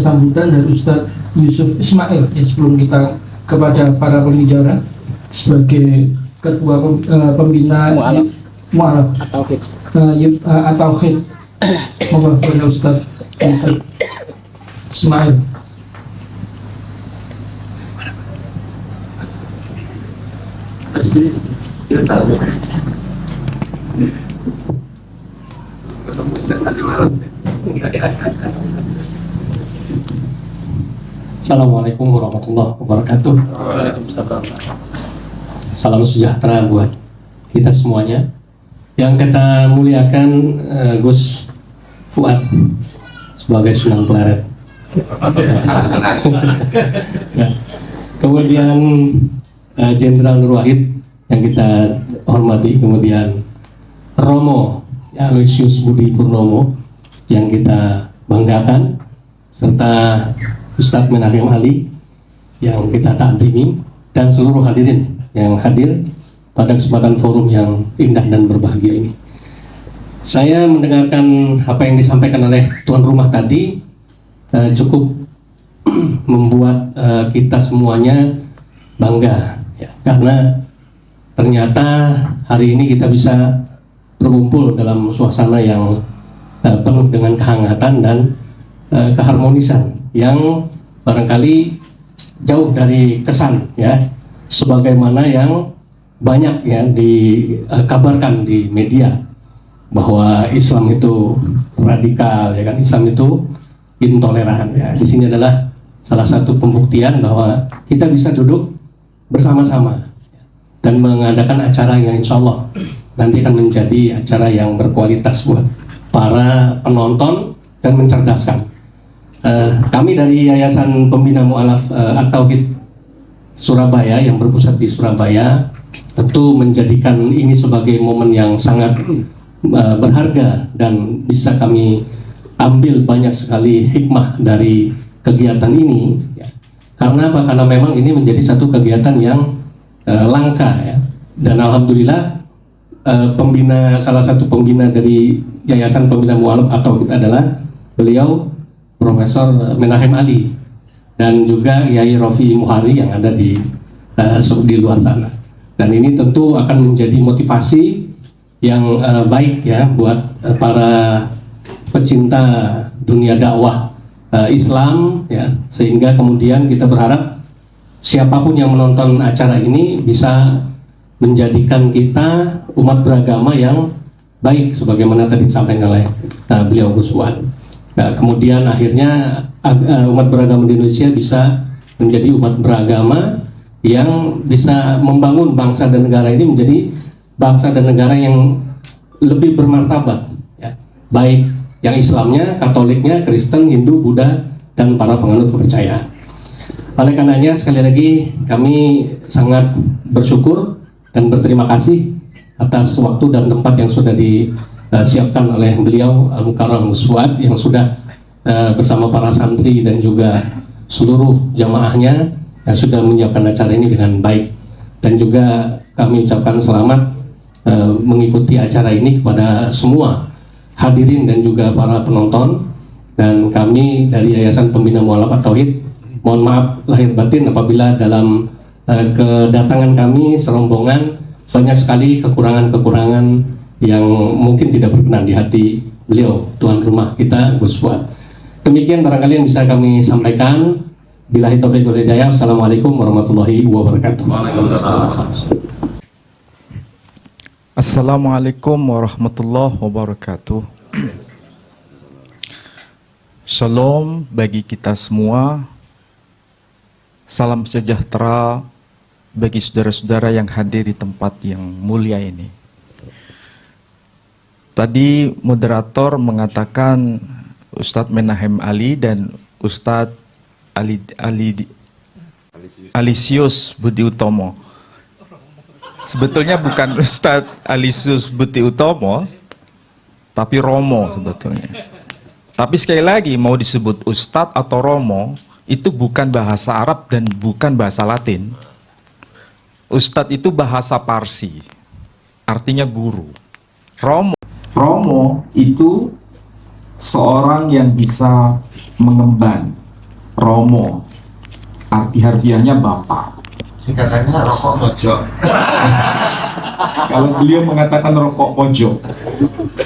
sambutan dari Ustadz Yusuf Ismail ya, sebelum kita kepada para pembicara sebagai ketua pembina Mu'alaf atau Khid. Mohon kepada Ustadz Yusuf Ismail. Assalamualaikum warahmatullahi wabarakatuh. Salam sejahtera buat kita semuanya. Yang kita muliakan Gus Fuad sebagai Sunan Pleret. Kemudian Jenderal Nur Wahid yang kita hormati, kemudian Romo Aloysius Budi Purnomo yang kita banggakan, serta Ustadz Menachem Ali yang kita taatimi, dan seluruh hadirin yang hadir pada kesempatan forum yang indah dan berbahagia ini. Saya mendengarkan apa yang disampaikan oleh tuan rumah tadi, cukup membuat kita semuanya bangga ya, karena ternyata hari ini kita bisa berkumpul dalam suasana yang penuh dengan kehangatan dan keharmonisan yang barangkali jauh dari kesan ya, sebagaimana yang banyak ya dikabarkan di media bahwa Islam itu radikal ya kan, Islam itu intoleran ya. Di sini adalah salah satu pembuktian bahwa kita bisa duduk bersama-sama dan mengadakan acara yang insya Allah nanti akan menjadi acara yang berkualitas buat para penonton dan mencerdaskan. Kami dari Yayasan Pembina Mu'alaf At-Tauhid Surabaya yang berpusat di Surabaya tentu menjadikan ini sebagai momen yang sangat berharga dan bisa kami ambil banyak sekali hikmah dari kegiatan ini ya. Karena apa? Karena memang ini menjadi satu kegiatan yang langka ya. Dan alhamdulillah salah satu pembina dari Yayasan Pembina Mu'alaf At-Tauhid adalah beliau Profesor Menachem Ali dan juga Yai Rofi Muhari yang ada di luar sana. Dan ini tentu akan menjadi motivasi yang baik ya buat para pecinta dunia dakwah Islam ya, sehingga kemudian kita berharap siapapun yang menonton acara ini bisa menjadikan kita umat beragama yang baik sebagaimana tadi disampaikan oleh beliau Gus Fuad. Nah, kemudian akhirnya umat beragama di Indonesia bisa menjadi umat beragama yang bisa membangun bangsa dan negara ini menjadi bangsa dan negara yang lebih bermartabat ya. Baik yang Islamnya, Katoliknya, Kristen, Hindu, Buddha, dan para penganut kepercayaan. Oleh karenanya sekali lagi kami sangat bersyukur dan berterima kasih atas waktu dan tempat yang sudah disiapkan oleh beliau Al-Mukarram Gus Fuad yang sudah bersama para santri dan juga seluruh jamaahnya yang sudah menyiapkan acara ini dengan baik. Dan juga kami ucapkan selamat mengikuti acara ini kepada semua hadirin dan juga para penonton. Dan kami dari Yayasan Pembina Mu'alaf At-Tauhid mohon maaf lahir batin apabila dalam kedatangan kami serombongan banyak sekali kekurangan-kekurangan yang mungkin tidak berkenan di hati beliau tuan rumah kita Gus Fuad. Demikian barangkali yang bisa kami sampaikan. Billahi taufiq wal hidayah. Assalamualaikum warahmatullahi wabarakatuh. Assalamualaikum warahmatullahi wabarakatuh. Shalom bagi kita semua. Salam sejahtera bagi saudara-saudara yang hadir di tempat yang mulia ini. Tadi moderator mengatakan Ustadz Menachem Ali dan Ustadz Aloysius Budi Utomo. Sebetulnya bukan Ustadz Aloysius Budi Utomo, tapi Romo sebetulnya. Tapi sekali lagi mau disebut Ustadz atau Romo, itu bukan bahasa Arab dan bukan bahasa Latin. Ustadz itu bahasa Parsi, artinya guru. Romo itu seorang yang bisa mengemban Romo. Arti harfiahnya bapak. Singkatannya rokok pojok. Kalau beliau mengatakan rokok pojok,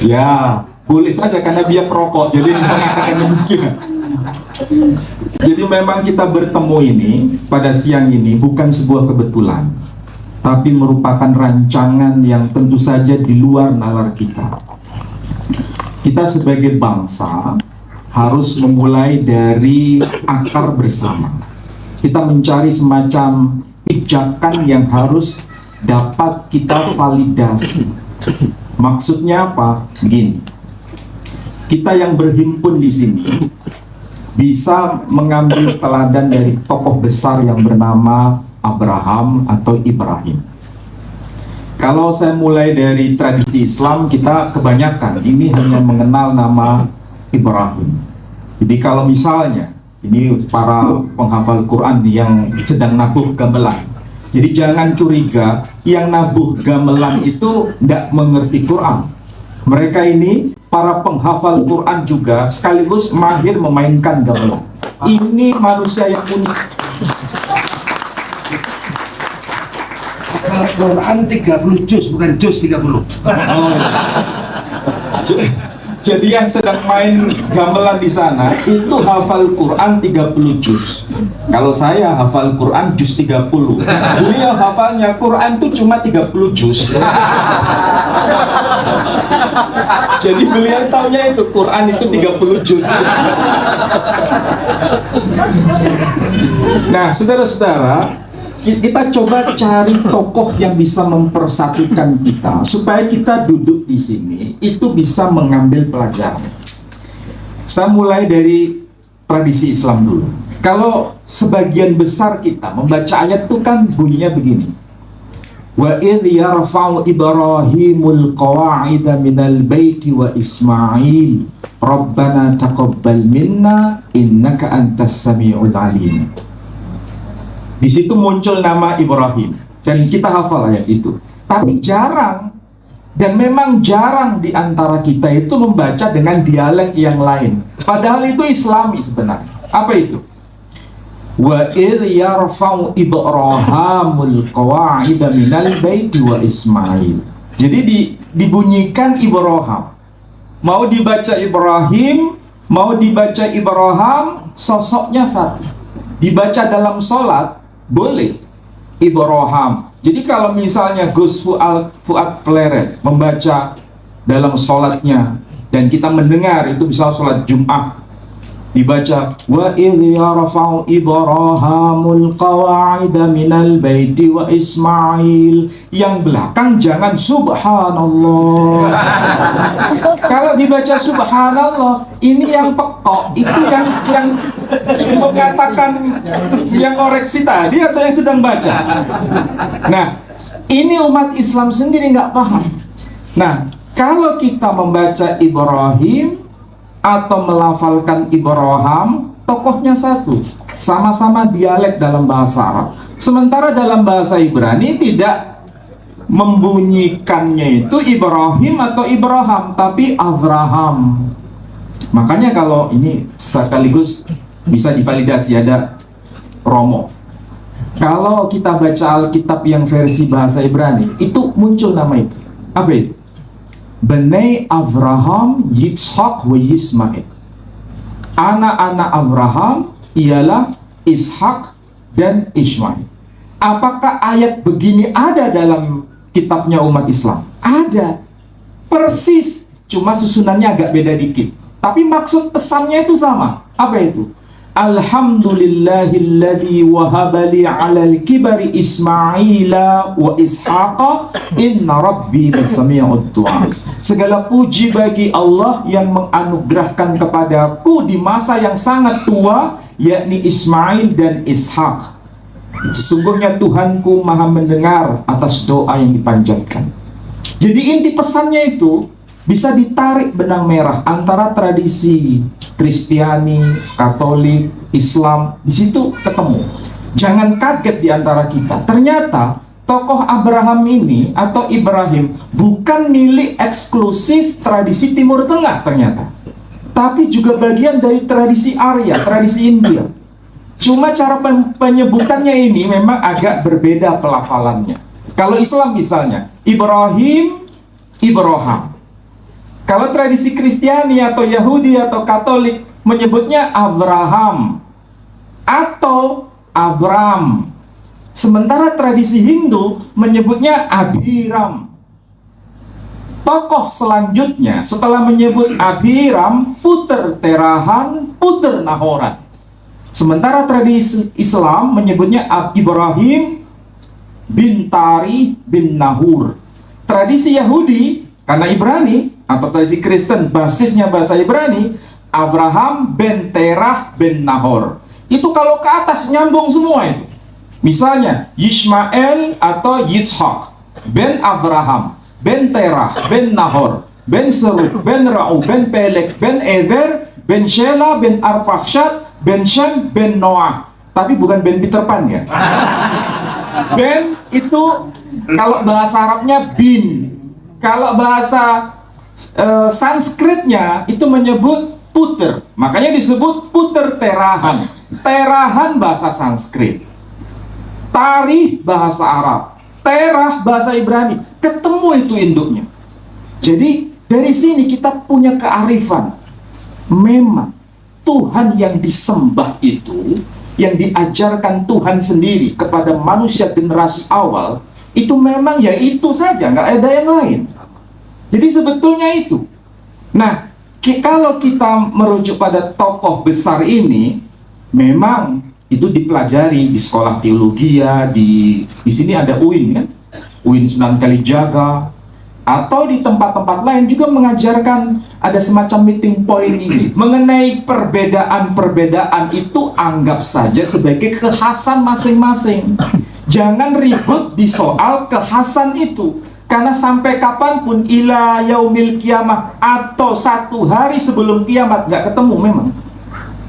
ya boleh saja karena dia perokok, jadi mengatakan demikian. Jadi memang kita bertemu ini pada siang ini bukan sebuah kebetulan, tapi merupakan rancangan yang tentu saja di luar nalar kita. Kita sebagai bangsa harus memulai dari akar bersama. Kita mencari semacam pijakan yang harus dapat kita validasi. Maksudnya apa? Begini. Kita yang berhimpun di sini bisa mengambil teladan dari tokoh besar yang bernama Abraham atau Ibrahim. Kalau saya mulai dari tradisi Islam, kita kebanyakan ini hanya mengenal nama Ibrahim. Jadi kalau misalnya ini para penghafal Quran yang sedang nabuh gamelan, jadi jangan curiga yang nabuh gamelan itu tidak mengerti Quran. Mereka ini para penghafal Quran juga sekaligus mahir memainkan gamelan. Ini manusia yang unik. Quran 30 juz, bukan juz 30. Jadi yang sedang main gamelan di sana itu hafal Quran 30 juz. Kalau saya hafal Quran juz 30. Beliau hafalnya Quran itu cuma 30 juz. Jadi beliau taunya itu Quran itu 30 juz. Nah, saudara-saudara, kita coba cari tokoh yang bisa mempersatukan kita supaya kita duduk di sini itu bisa mengambil pelajaran. Saya mulai dari tradisi Islam dulu. Kalau sebagian besar kita membaca ayat itu kan bunyinya begini. Wa idh yarfa'u Ibrahimul qawa'ida minal baiti wa Ismail Rabbana taqabbal minna innaka antas sami'ul alim. Di situ muncul nama Ibrahim dan kita hafal ayat itu. Tapi jarang, dan memang jarang di antara kita itu membaca dengan dialek yang lain. Padahal itu Islami sebenarnya. Apa itu? Wa idh yarfa'u Ibrahimul qawa'ida minal baiti wa Ismail. Jadi dibunyikan Ibrahim. Mau dibaca Ibrahim, mau dibaca Ibrahim, sosoknya satu. Dibaca dalam sholat boleh Ibrahim. Jadi kalau misalnya Gus Fuad Pleret membaca dalam sholatnya dan kita mendengar itu misal sholat Jumat dibaca wa idh yarfa'u Ibrahimul qawa'ida minal baiti wa Ismail, yang belakang jangan subhanallah. Kalau dibaca subhanallah, ini yang pekok, itu yang mengatakan yang koreksi tadi atau yang sedang baca. Nah, ini umat Islam sendiri nggak paham. Nah, kalau kita membaca Ibrahim atau melafalkan Ibrahim, tokohnya satu, sama-sama dialek dalam bahasa Arab. Sementara dalam bahasa Ibrani tidak membunyikannya itu Ibrahim atau Ibrahim, tapi Avraham. Makanya kalau ini sekaligus bisa divalidasi, ada Romo. Kalau kita baca Alkitab yang versi bahasa Ibrani, itu muncul nama itu. Apa itu? Benai Abraham, Yitzhak, wa Yismail. Anak-anak Abraham ialah Ishak dan Ismail. Apakah ayat begini ada dalam kitabnya umat Islam? Ada. Persis, cuma susunannya agak beda dikit. Tapi maksud pesannya itu sama. Apa itu? Alhamdulillahilladzi wahabali alal kibari Ismaila wa Ishaqa inna rabbi basami'ud du'a. Segala puji bagi Allah yang menganugerahkan kepadaku di masa yang sangat tua, yakni Ismail dan Ishak. Sesungguhnya Tuhanku maha mendengar atas doa yang dipanjatkan. Jadi inti pesannya itu bisa ditarik benang merah antara tradisi Kristiani, Katolik, Islam, di situ ketemu. Jangan kaget di antara kita. Ternyata tokoh Abraham ini atau Ibrahim bukan milik eksklusif tradisi Timur Tengah ternyata, tapi juga bagian dari tradisi Arya, tradisi India. Cuma cara penyebutannya ini memang agak berbeda pelafalannya. Kalau Islam misalnya, Ibrahim, Ibrahim. Kalau tradisi Kristiani atau Yahudi atau Katolik menyebutnya Abraham atau Abram. Sementara tradisi Hindu menyebutnya Abhiram. Tokoh selanjutnya setelah menyebut Abhiram, Puter Terahan, Puter Nahoran. Sementara tradisi Islam menyebutnya Ibrahim bin Tari bin Nahur. Tradisi Yahudi karena Ibrani atau tradisi Kristen basisnya bahasa Ibrani, Abraham bin Terah bin Nahor. Itu kalau ke atas nyambung semua itu. Misalnya Yishmael atau Yitzhak bin Abraham bin Terah bin Nahor bin Serug bin Ra'u bin Pelek bin Ever bin Shela bin Arpakshad bin Shem bin Noah. Tapi bukan bin Peter Pan ya. Ben itu kalau bahasa Arabnya bin. Kalau bahasa Sanskritnya itu menyebut puter. Makanya disebut puter terahan. Terahan bahasa Sanskrit. Tari bahasa Arab. Terah bahasa Ibrani. Ketemu itu induknya. Jadi dari sini kita punya kearifan. Memang Tuhan yang disembah itu, yang diajarkan Tuhan sendiri kepada manusia generasi awal, itu memang ya itu saja, nggak ada yang lain. Jadi sebetulnya itu. Nah, kalau kita merujuk pada tokoh besar ini, memang itu dipelajari di sekolah teologi ya, di sini ada UIN kan, UIN Sunan Kalijaga, atau di tempat-tempat lain juga mengajarkan ada semacam meeting point ini mengenai perbedaan-perbedaan itu anggap saja sebagai kekhasan masing-masing. Jangan ribut di soal kekhasan itu, karena sampai kapanpun ila yaumil kiamah atau satu hari sebelum kiamat nggak ketemu memang.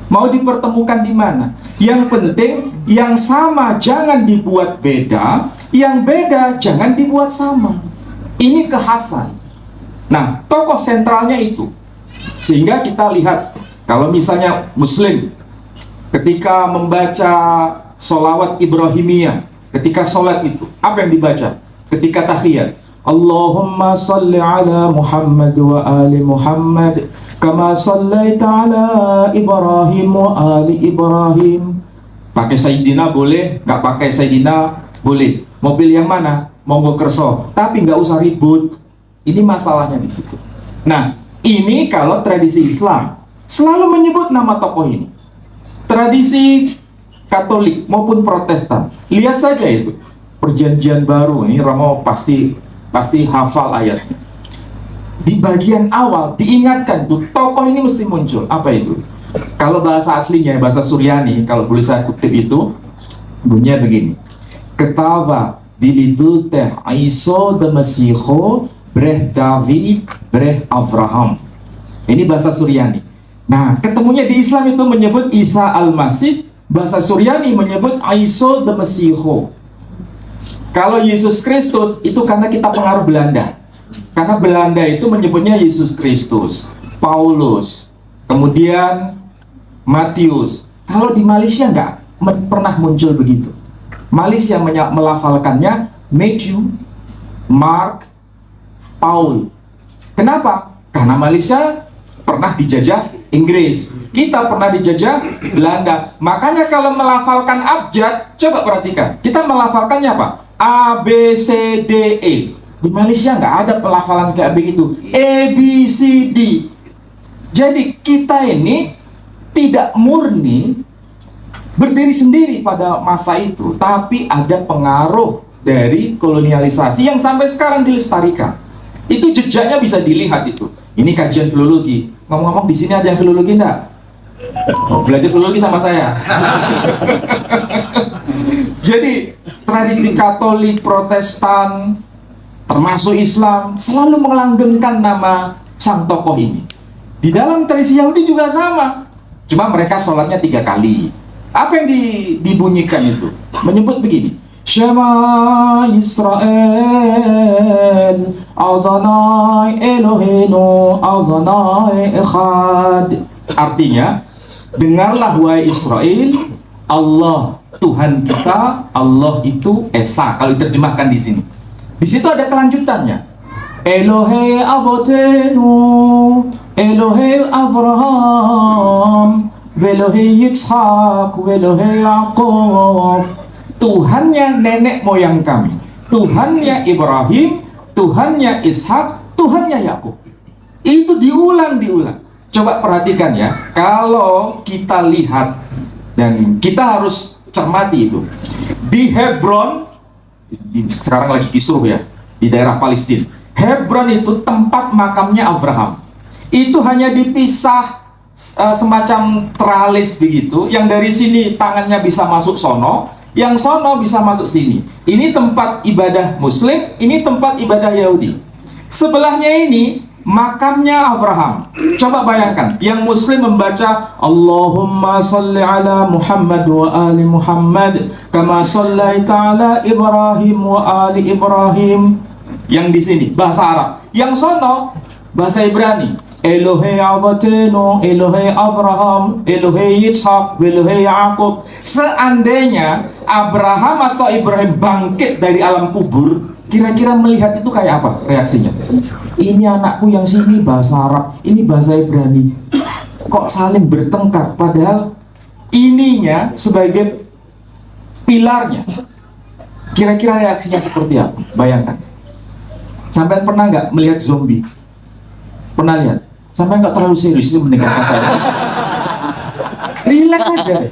Mau dipertemukan di mana? Yang penting yang sama jangan dibuat beda, yang beda jangan dibuat sama. Ini kekhasan. Nah, tokoh sentralnya itu. Sehingga kita lihat, kalau misalnya Muslim ketika membaca sholawat Ibrahimiyah, ketika sholat itu, apa yang dibaca? Ketika tahiyat, Allahumma salli ala Muhammad wa ali Muhammad kama sallaita ala Ibrahim wa ali Ibrahim. Pakai Sayyidina boleh, nggak pakai Sayyidina boleh. Mobil yang mana? Monggo kerso, tapi nggak usah ribut. Ini masalahnya di situ. Nah, ini kalau tradisi Islam selalu menyebut nama tokoh ini. Tradisi Katolik maupun Protestan, lihat saja itu Perjanjian Baru. Ini Romo pasti hafal ayatnya. Di bagian awal diingatkan tuh tokoh ini mesti muncul. Apa itu? Kalau bahasa aslinya, bahasa Suryani, kalau boleh saya kutip itu bunyinya begini. Ketaba dilidu teh Isa de Mesiho breh David breh Abraham. Ini bahasa Suryani. Nah, ketemunya di Islam itu menyebut Isa al-Masih, bahasa Suryani menyebut Isa de Mesiho. Kalau Yesus Kristus itu karena kita pengaruh Belanda. Karena Belanda itu menyebutnya Yesus Kristus, Paulus, kemudian Matius. Kalau di Malaysia nggak pernah muncul begitu. Malaysia melafalkannya Matthew, Mark, Paul. Kenapa? Karena Malaysia pernah dijajah Inggris. Kita pernah dijajah Belanda. Makanya kalau melafalkan abjad, coba perhatikan. Kita melafalkannya apa? A, B, C, D, E. Di Malaysia nggak ada pelafalan kayak begitu. A, B, C, D. Jadi kita ini tidak murni berdiri sendiri pada masa itu, tapi ada pengaruh dari kolonialisasi yang sampai sekarang dilestarikan. Itu jejaknya bisa dilihat itu. Ini kajian filologi. Ngomong-ngomong di sini ada yang filologi enggak? Oh, belajar filologi sama saya. Jadi tradisi Katolik, Protestan, termasuk Islam selalu melanggengkan nama sang tokoh ini. Di dalam tradisi Yahudi juga sama. Cuma mereka sholatnya 3 kali. Apa yang dibunyikan itu? Menyebut begini. Shema Israel Adonai Eloheinu Adonai Echad. Artinya, dengarlah wahai Israel, Allah Tuhan kita, Allah itu Esa kalau diterjemahkan di sini. Di situ ada kelanjutannya. Elohe avotenu, Elohe Abraham, Elohe Yitzhak, Elohe Yaakov. Tuhannya nenek moyang kami, Tuhannya Ibrahim, Tuhannya Ishak, Tuhannya Yakub. Itu diulang-diulang. Coba perhatikan ya, kalau kita lihat dan kita harus cermati itu. Di Hebron, sekarang lagi kisruh ya, di daerah Palestina. Hebron itu tempat makamnya Abraham. Itu hanya dipisah semacam teralis begitu, yang dari sini tangannya bisa masuk sono, yang sono bisa masuk sini. Ini tempat ibadah Muslim, ini tempat ibadah Yahudi. Sebelahnya ini makamnya Abraham. Coba bayangkan, yang Muslim membaca Allahumma salli ala Muhammad wa ali Muhammad kama sallaita ala Ibrahim wa ali Ibrahim. Yang di sini bahasa Arab, yang sono bahasa Ibrani. Elohe Avatenu, Elohe Abraham, Elohe Yitzhak, Elohe Yaakub. Seandainya Abraham atau Ibrahim bangkit dari alam kubur, kira-kira melihat itu kayak apa reaksinya? Ini anakku yang sini bahasa Arab, ini bahasa Ibrani. Kok saling bertengkar, padahal ininya sebagai pilarnya. Kira-kira reaksinya seperti apa? Bayangkan. Sampai pernah nggak melihat zombie? Pernah lihat? Sampai nggak terlalu serius itu mendengarkan saya. Relax aja.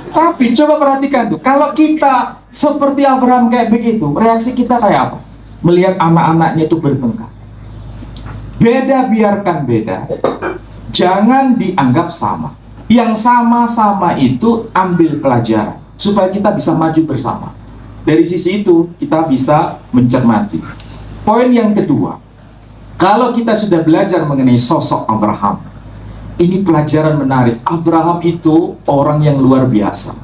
Tapi coba perhatikan tuh, kalau kita seperti Abraham kayak begitu, reaksi kita kayak apa? Melihat anak-anaknya itu bertengkar. Beda biarkan beda. Jangan dianggap sama. Yang sama-sama itu ambil pelajaran supaya kita bisa maju bersama. Dari sisi itu kita bisa mencermati. Poin yang kedua, kalau kita sudah belajar mengenai sosok Abraham, ini pelajaran menarik. Abraham itu orang yang luar biasa.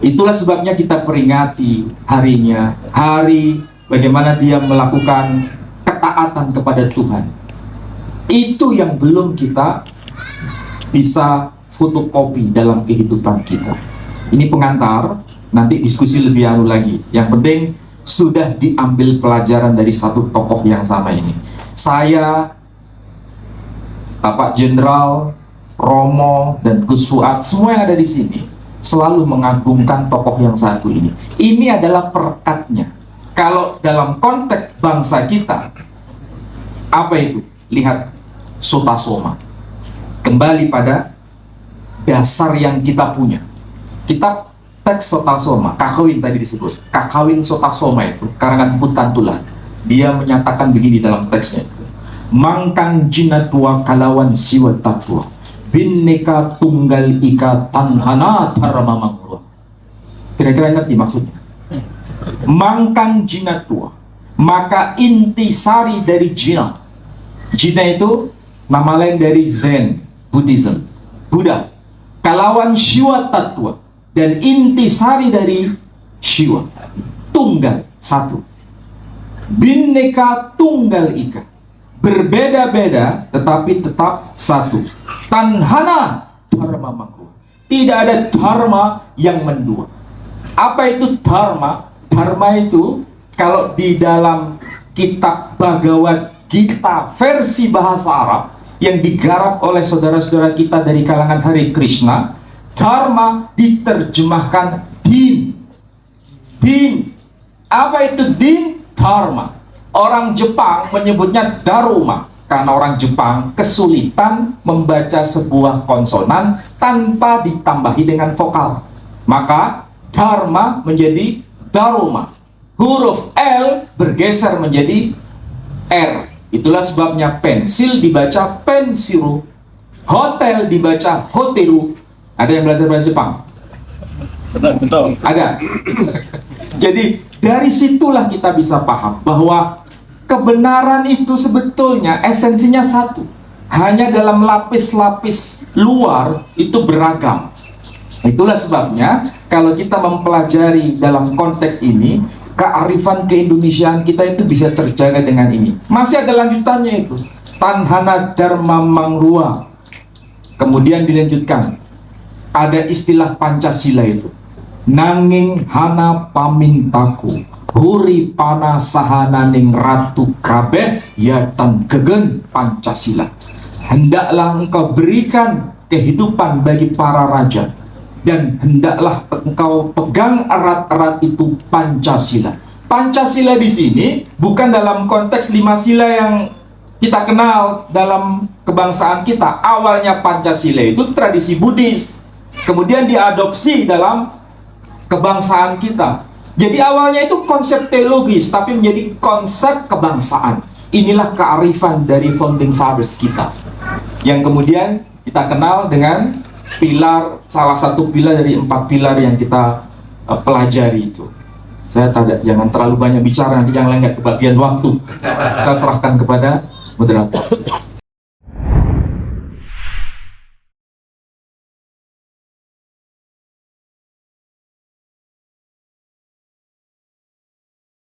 Itulah sebabnya kita peringati harinya, hari bagaimana dia melakukan ketaatan kepada Tuhan. Itu yang belum kita bisa fotokopi dalam kehidupan kita. Ini pengantar, nanti diskusi lebih anu lagi. Yang penting sudah diambil pelajaran dari satu tokoh yang sama ini. Saya, Bapak Jenderal, Romo, dan Gus Fuad, semua yang ada di sini selalu mengagungkan tokoh yang satu ini. Ini adalah perekatnya. Kalau dalam konteks bangsa kita, apa itu? Lihat sotasoma. Kembali pada dasar yang kita punya. Kitab teks sotasoma, Kakawin tadi disebut. Kakawin sotasoma itu karangan Putantulan. Dia menyatakan begini dalam teksnya. Mangkang jinatua kalawan siwa tatua. Binneka tunggal ika tanhana dharma mangruah. Kira-kira ngerti maksudnya? Mangkang jinatua, maka intisari dari jina. Jina itu nama lain dari Zen, Buddhism, Buddha. Kalawan Shiva Tattva, dan intisari dari Shiva, tunggal, satu. Binneka tunggal ika, berbeda-beda tetapi tetap satu. Tanhana dharma mangruah, tidak ada dharma yang mendua. Apa itu dharma? Dharma itu kalau di dalam kitab Bhagavad Gita versi bahasa Arab yang digarap oleh saudara-saudara kita dari kalangan Hare Krishna, dharma diterjemahkan din. Din. Apa itu din? Dharma. Orang Jepang menyebutnya daruma karena orang Jepang kesulitan membaca sebuah konsonan tanpa ditambahi dengan vokal. Maka dharma menjadi daruma. Huruf L bergeser menjadi R. Itulah sebabnya pensil dibaca pensiru, hotel dibaca hoteru. Ada yang belajar bahasa Jepang? Ada. Jadi dari situlah kita bisa paham bahwa kebenaran itu sebetulnya esensinya satu. Hanya dalam lapis-lapis luar itu beragam. Itulah sebabnya kalau kita mempelajari dalam konteks ini, kearifan keindonesiaan kita itu bisa terjaga dengan ini. Masih ada lanjutannya itu. Tanhana dharma mangruah. Kemudian dilanjutkan. ada istilah Pancasila itu. Nanging hana pamintaku, huri pana sahananing ratu kabeh ya tan gegen Pancasila. Hendaklah engkau berikan kehidupan bagi para raja, dan hendaklah engkau pegang erat-erat itu Pancasila. Pancasila di sini bukan dalam konteks 5 sila yang kita kenal dalam kebangsaan kita. Awalnya Pancasila itu tradisi Buddhis, kemudian diadopsi dalam kebangsaan kita. Jadi awalnya itu konsep teologis, tapi menjadi konsep kebangsaan. Inilah kearifan dari founding fathers kita, yang kemudian kita kenal dengan pilar, salah satu pilar dari 4 pilar yang kita pelajari itu. Saya jangan terlalu banyak bicara, nanti yang lain nggak kebagian waktu. Saya serahkan kepada moderator.